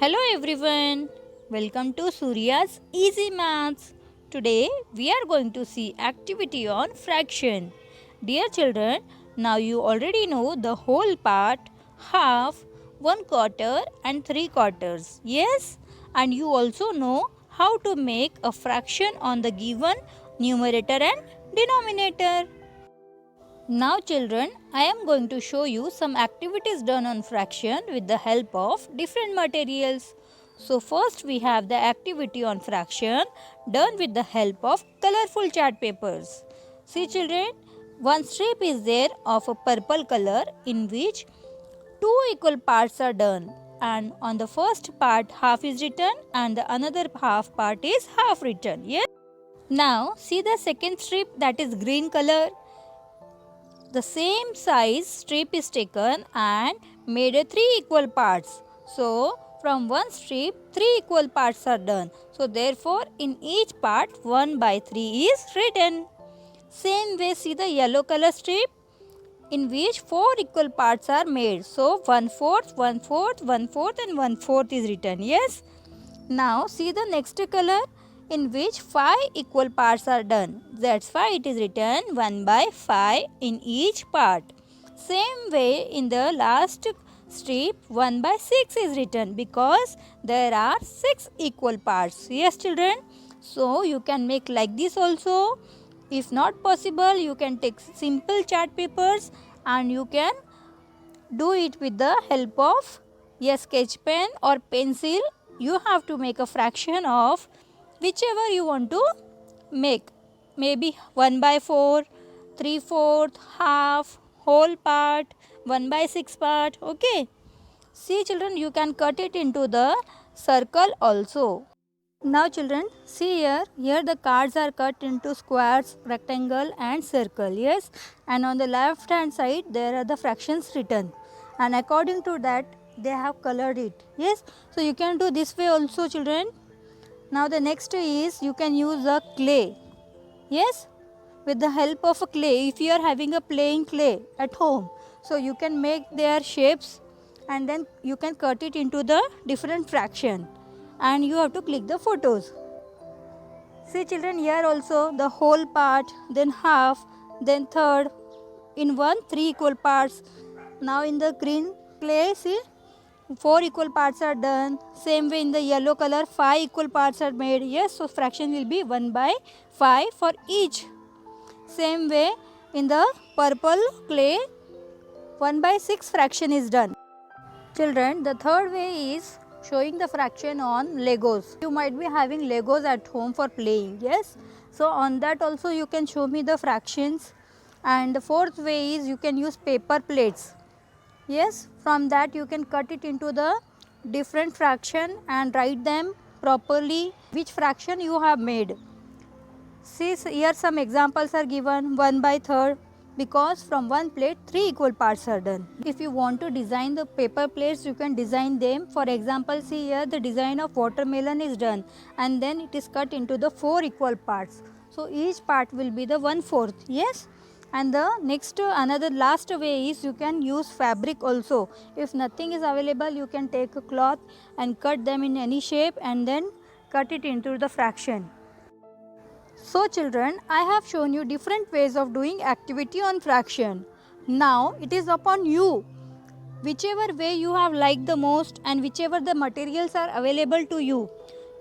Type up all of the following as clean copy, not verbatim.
Hello everyone, welcome to Surya's Easy Maths. Today we are going to see activity on fraction. Dear children, now you already know the whole part, half, 1/4 and 3/4. Yes, and you also know how to make a fraction on the given numerator and denominator. Now children, I am going to show you some activities done on fraction with the help of different materials. So first we have the activity on fraction done with the help of colorful chart papers. See children, one strip is there of a purple color in which two equal parts are done, and on the first part half is written and the another half part is half written. Yes. Now see the second strip, that is green color. The same size strip is taken and made a 3 equal parts. So, from one strip 3 equal parts are done. So, therefore, in each part 1/3 is written. Same way, see the yellow color strip in which 4 equal parts are made. So, 1/4, 1/4, 1/4 and 1/4 is written. Yes. Now see the next color in which 5 equal parts are done. That's why it is written 1/5 in each part. Same way in the last strip 1/6 is written because there are 6 equal parts. Yes children. So you can make like this also. If not possible, you can take simple chart papers and you can do it with the help of a sketch pen or pencil. You have to make a fraction of whichever you want to make. Maybe 1/4, 3/4, half, whole part, 1/6 part. Okay. See children, you can cut it into the circle also. Now children, see here the cards are cut into squares, rectangle and circle. Yes, and on the left hand side there are the fractions written, and according to that they have colored it. Yes, so you can do this way also children. Now the next is you can use a clay. Yes, with the help of a clay, if you are having a plain clay at home, so you can make their shapes and then you can cut it into the different fraction and you have to click the photos. See children, here also the whole part, then half, then third, in one 3 equal parts. Now in the green clay, see 4 equal parts are done. Same way in the yellow color 5 equal parts are made. Yes, so fraction will be 1/5 for each. Same way in the purple clay 1/6 fraction is done. Children, the third way is showing the fraction on Legos. You might be having Legos at home for playing. Yes, so on that also you can show me the fractions. And the fourth way is you can use paper plates. Yes, from that you can cut it into the different fraction and write them properly which fraction you have made. See here some examples are given. 1/3, because from one plate 3 equal parts are done. If you want to design the paper plates, you can design them. For example, see here the design of watermelon is done and then it is cut into the 4 equal parts. So each part will be the 1/4. Yes. And the next another last way is you can use fabric also. If nothing is available, you can take a cloth and cut them in any shape and then cut it into the fraction. So children, I have shown you different ways of doing activity on fraction. Now it is upon you. Whichever way you have liked the most and whichever the materials are available to you,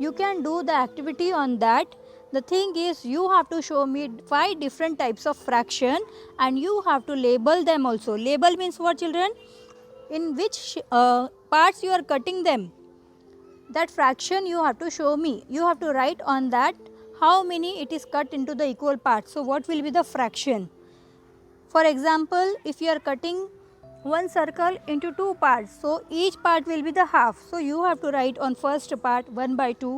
you can do the activity on that. The thing is you have to show me 5 different types of fraction and you have to label them also. Label means what children? In which parts you are cutting them. That fraction you have to show me. You have to write on that how many it is cut into the equal parts. So what will be the fraction? For example, if you are cutting one circle into 2 parts, so each part will be the half. So you have to write on first part 1/2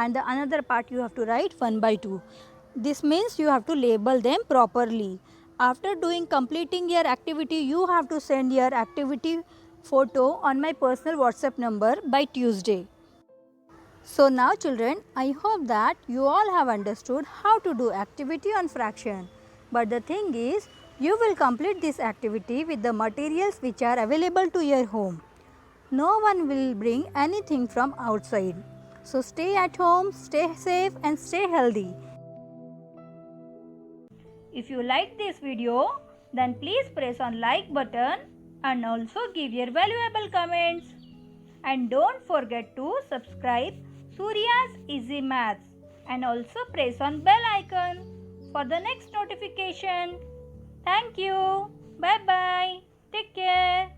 and the another part you have to write 1/2. This means you have to label them properly. After completing your activity, you have to send your activity photo on my personal WhatsApp number by Tuesday. So now children, I hope that you all have understood how to do activity on fraction. But the thing is, you will complete this activity with the materials which are available to your home. No one will bring anything from outside. So stay at home, stay safe and stay healthy. If you like this video, then please press on like button and also give your valuable comments. And don't forget to subscribe Surya's Easy Maths and also press on bell icon for the next notification. Thank you. Bye bye. Take care.